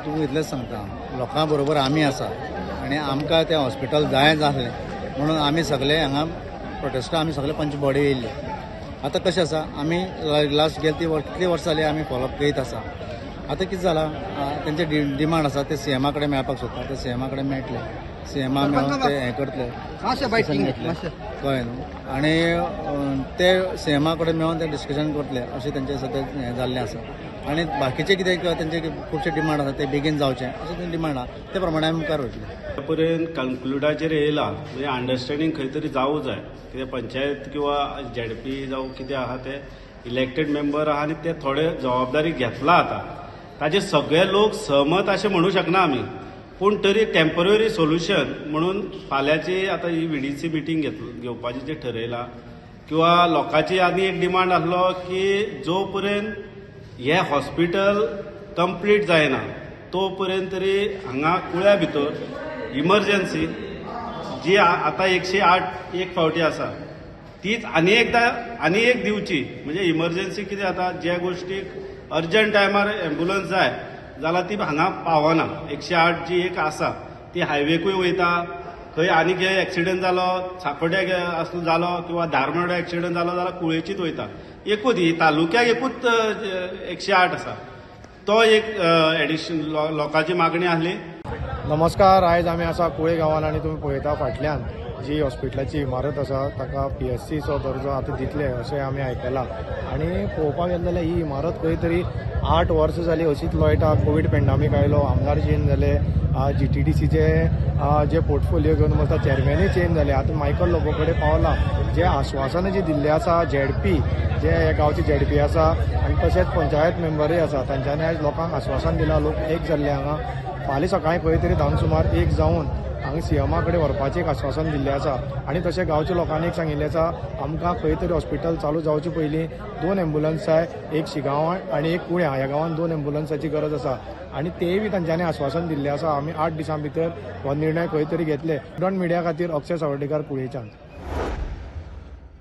तुका इतलेंच सांगता, लोकां बरोबर आमी आसा आनी आमकां तें हॉस्पिटल जाय जालें म्हणून आमी सगळे हांगा प्रोटेस्टा आमी सगळे पंच बॉडी येयल्ले. आतां कशें आसा, आमी लास्ट गेले कितलीं वर्सां जालीं आमी फॉलोअप करीत आसा. आतां कितें जालां, तेंचे डिमांड आसा ते सीएमा कडेन मेळपाक सोदता, ते सीएमा कडेन मेळटले, सीएमा मेळोन ते हें करतले, कळ्ळें न्हू. आनी ते सीएमा कडेन मेळोन ते डिस्कशन करतले अशें तेंचें सद्या हें जाल्लें आसा. आनी बाकीचे कितें तेंचे खुबशे डिमांड आसा ते बेगीन जावचें अशें तें डिमांड आहा, ते प्रमाणे आमी मुखार वयतले. पर्यंत कन्क्लुडाचेर येयला म्हणजे अंडरस्टँडींग खंय तरी जावूं जाय. कितें पंचायत किंवा ZP जावं कितें आहा ते इलेक्टेड मेंबर आहा आनी ते थोडे जबाबदारी घेतला आतां. ताजे सगळे लोक सहमत अशें म्हणू शकना आमी, पूण तरी टेम्पररी सोल्युशन म्हणून फाल्यांची आतां ही VDC मिटींग घेवपाची जे ठरयलां, किंवा लोकांची आनी एक डिमांड आसलो की जो पर्यंत हे हॉस्पिटल कंप्लीट जायना तो पर्यंत तरी हांगा कुळ्या भितर इमर्जन्सी जी आतां 108 एक फावटी आसा तीच आनी एक दिवची. म्हणजे इमर्जन्सी कितें जाता, ज्या गोष्टीक अर्जंट टायमार एम्ब्युलन्स जाय जाल्यार ती हांगा पावना. 108 जी एक आसा ती हायवेकूय वयता, खंय आनी खंय एक्सिडंट जालो, साकोड्याक जालो किंवा धारमोड्या एक्सिडंट जालो जाल्यार कुळेचीच वयता. एकूच ही तालुक्याक एकूच 108 आसा. तो एक एडिशन लोकांची मागणी आसली. नमस्कार, आयज आमी आसा कुळे गांवांत आनी तुमी पळयता फाटल्यान जी हॉस्पिटलाची इमारत आसा ताका PSCचो दर्जो आतां दितले अशें आमी आयकलां. आनी पळोवपाक गेले जाल्यार ही इमारत खंय तरी 8 वर्सां जालीं अशीच लोयटा. कोवीड पॅन्डेमीक आयलो, आमदार चेंज जाले, GTDCचे जे पोर्टफोलियो घेवन वता चेअरमॅनूय चेंज जाले. आतां मायकल लोबो कडेन पावला. जे आश्वासनां जी दिल्ली आसा ZP जे हे गांवचे ZP आसा आनी तशेंच पंचायत मेंबरूय आसा, तांच्यांनी आयज लोकांक आश्वासन दिलां. लोक एक जाल्ले हांगा. फाल्यां सकाळीं खंय तरी 10 सुमार एक जावन हांगा सीएमा कडेन व्हरपाचें एक आश्वासन दिल्लें आसा. आनी तशें गांवच्या लोकांनी एक सांगिल्लें आसा, आमकां खंय तरी हॉस्पिटल चालू जावचे पयलीं 2 एम्ब्युलन्स जाय, एक शिगांवां आनी एक कुळ्या. ह्या गांवांत 2 एम्ब्युलन्साची गरज आसा आनी तेय बी तांच्यांनी आश्वासन दिल्लें आसा. आमी 8 दिसां भितर हो निर्णय खंय तरी घेतले. मिडिया खातीर अक्षय सावड्डेकर, कुळेच्यान.